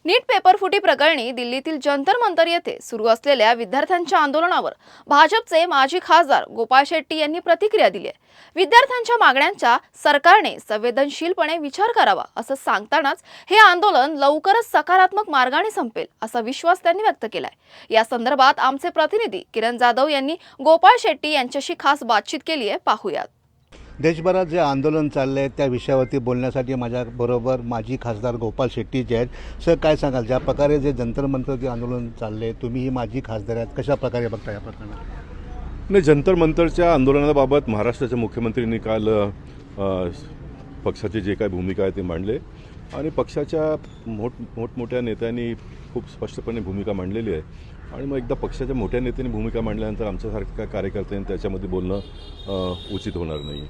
नीट पेपरफुटी प्रकरणी दिल्लीतील जंतर मंतर येथे सुरू असलेल्या विद्यार्थ्यांच्या आंदोलनावर भाजपचे माजी खासदार गोपाळ शेट्टी यांनी प्रतिक्रिया दिली आहे। विद्यार्थ्यांच्या मागण्यांचा सरकारने संवेदनशीलपणे विचार करावा असं सांगतानाच हे आंदोलन लवकरच सकारात्मक मार्गाने संपेल असा विश्वास त्यांनी व्यक्त केलाय। या संदर्भात आमचे प्रतिनिधी किरण जाधव यांनी गोपाळ शेट्टी यांच्याशी खास बातचीत केली आहे, पाहूयात। देशभरात जे आंदोलन चालले आहे त्या विषयावरती बोलण्यासाठी माझ्याबरोबर माजी खासदार गोपाळ शेट्टी जे आहेत। सर, काय सांगाल, ज्या प्रकारे जे जंतर मंतर जे आंदोलन चालले, तुम्हीही माजी खासदार आहेत, कशा प्रकारे बघता या प्रकरणात? नाही, जंतर मंतरच्या आंदोलनाबाबत महाराष्ट्राचे मुख्यमंत्र्यांनी काल पक्षाची जे काय भूमिका आहे ते मांडले आणि पक्षाच्या मोठमोठ्या नेत्यांनी खूप स्पष्टपणे भूमिका मांडलेली आहे। आणि मग एकदा पक्षाच्या मोठ्या नेत्यांनी भूमिका मांडल्यानंतर आमच्यासारख्या कार्यकर्त्यांनी त्याच्यामध्ये बोलणं उचित होणार नाही।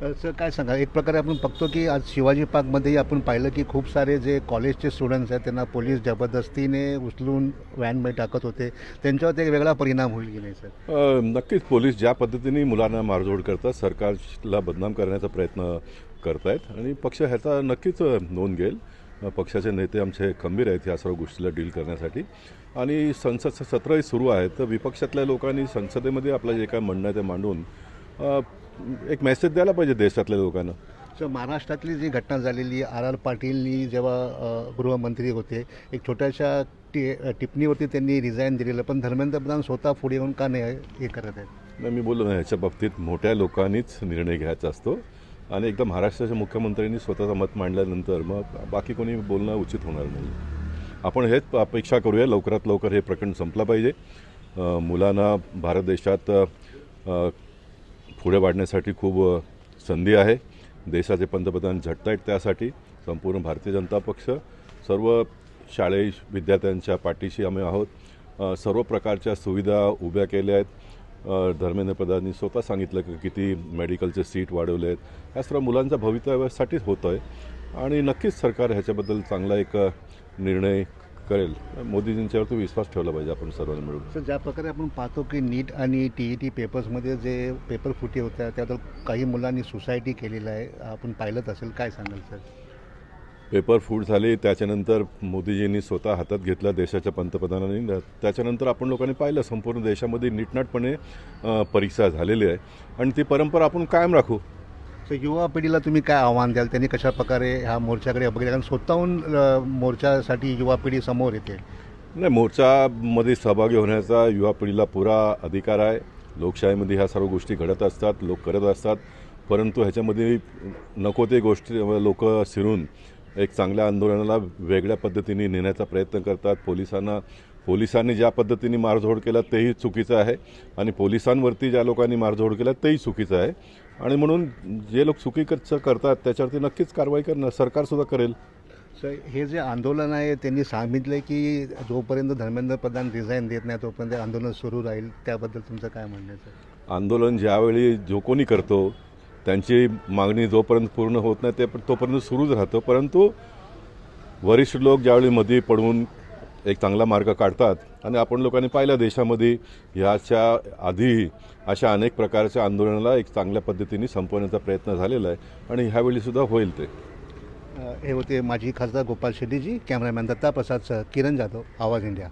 सर, काय सांगा, एक प्रकारे आपण बघतो की आज शिवाजी पार्कमध्येही आपण पाहिलं की खूप सारे जे कॉलेजचे स्टुडंट्स आहेत त्यांना पोलीस जबरदस्तीने उचलून व्हॅनमध्ये टाकत होते, त्यांच्यावर एक वेगळा परिणाम होईल की नाही सर? नक्कीच पोलीस ज्या पद्धतीने मुलांना मारझोड करतात, सरकारला बदनाम करण्याचा प्रयत्न करत आहेत आणि पक्ष ह्याचा नक्कीच नोंद घेईल। पक्षाचे नेते आमचे खंबीर आहेत या सर्व गोष्टीला डील करण्यासाठी आणि संसद सत्रही सुरू आहे, तर विपक्षातल्या लोकांनी संसदेमध्ये आपलं जे काय म्हणणं आहे ते मांडून एक मेसेज द्यायला पाहिजे देशातल्या लोकांना। सर, महाराष्ट्रातली जी घटना झालेली, आर पाटीलनी जेव्हा गृहमंत्री होते, एक छोट्याशा टिप्पणीवरती त्यांनी रिझाईन दिलेलं, पण धर्मेंद्र प्रधान स्वतः पुढे येऊन का नाही हे करत आहेत? नाही, मी बोललो ना, ह्याच्या बाबतीत मोठ्या लोकांनीच निर्णय घ्यायचा असतो आणि एकदा महाराष्ट्राच्या मुख्यमंत्र्यांनी स्वतःचं मत मांडल्यानंतर मग बाकी कोणी बोलणं उचित होणार नाही। आपण हेच अपेक्षा करूया, लवकरात लवकर हे प्रकरण संपलं पाहिजे। मुलांना भारत देशात पुढे वाढण्यासाठी खूप संधी आहे। देशाचे पंतप्रधान झटत आहेत, त्यासाठी संपूर्ण भारतीय जनता पक्ष सर्व शालेय विद्यार्थ्यांच्या पाठीशी आम्ही आहोत। सर्व प्रकारच्या सुविधा उभ्या केल्या आहेत। धर्मेंद्र प्रधानांनी स्वतः सांगितलं की किती मेडिकलचे सीट वाढवले आहेत, ह्या सर्व मुलांच्या भवितव्यासाठीच होतं आहे आणि नक्कीच सरकार ह्याच्याबद्दल चांगला एक निर्णय करेल। मोदीजींच्यावरती विश्वास ठेवला पाहिजे आपण सर्वांनी मिळून। सर, ज्या प्रकारे आपण पाहतो की नीट आणि TET पेपर्समध्ये जे पेपर फुटी होत्या त्याबद्दल काही मुलांनी सुसाईड केलेलं आहे, आपण पाहिलंच असेल, काय सांगाल सर? पेपर फूट झाली, त्याच्यानंतर मोदीजींनी स्वतः हातात घेतला देशाच्या पंतप्रधानांनी, त्याच्यानंतर आपण लोकांनी पाहिलं संपूर्ण देशामध्ये नीटनाटपणे परीक्षा झालेली आहे आणि ती परंपरा आपण कायम राखू। तर युवा पिढीला तुम्ही काय आव्हान द्याल, त्यांनी कशा प्रकारे ह्या मोर्चाकडे बघितलं? कारण स्वतःहून मोर्चासाठी युवा पिढी समोर येते। नाही, मोर्चामध्ये सहभागी होण्याचा युवा पिढीला पुरा अधिकार आहे। लोकशाहीमध्ये ह्या सर्व गोष्टी घडत असतात, लोक करत असतात, परंतु ह्याच्यामध्ये नको ते गोष्टी लोक शिरून एक चांगल्या आंदोलनाला वेगळ्या पद्धतीने नेण्याचा प्रयत्न करतात। पोलिसांनी ज्या पद्धतीने मारझोड केला तेही चुकीचं आहे आणि पोलिसांवरती ज्या लोकांनी मारझोड केला तेही चुकीचं आहे आणि म्हणून जे लोक चुकीचं करतात त्याच्यावरती नक्कीच कारवाई करणं सरकारसुद्धा करेल। सर, हे जे आंदोलन आहे त्यांनी सांगितलं की जोपर्यंत धर्मेंद्र प्रधान रिझाईन देत नाही तोपर्यंत आंदोलन सुरू राहील, त्याबद्दल तुमचं काय म्हणणं आहे सर? आंदोलन ज्यावेळी जो कोणी करतो त्यांची मागणी जोपर्यंत पूर्ण होत नाही ते तोपर्यंत सुरूच राहतं, परंतु वरिष्ठ लोक ज्यावेळी मध्ये पडून एक चांगला मार्ग काढतात आणि आपण लोकांनी पाहिलं देशामध्ये ह्याच्या आधी अशा अनेक प्रकारच्या आंदोलनाला एक चांगल्या पद्धतीने संपवण्याचा प्रयत्न झालेला आहे आणि ह्यावेळीसुद्धा होईल ते। हे होते माजी खासदार गोपाळ शेट्टीजी। कॅमेरामॅन दत्ता प्रसाद सह किरण जाधव, आवाज इंडिया।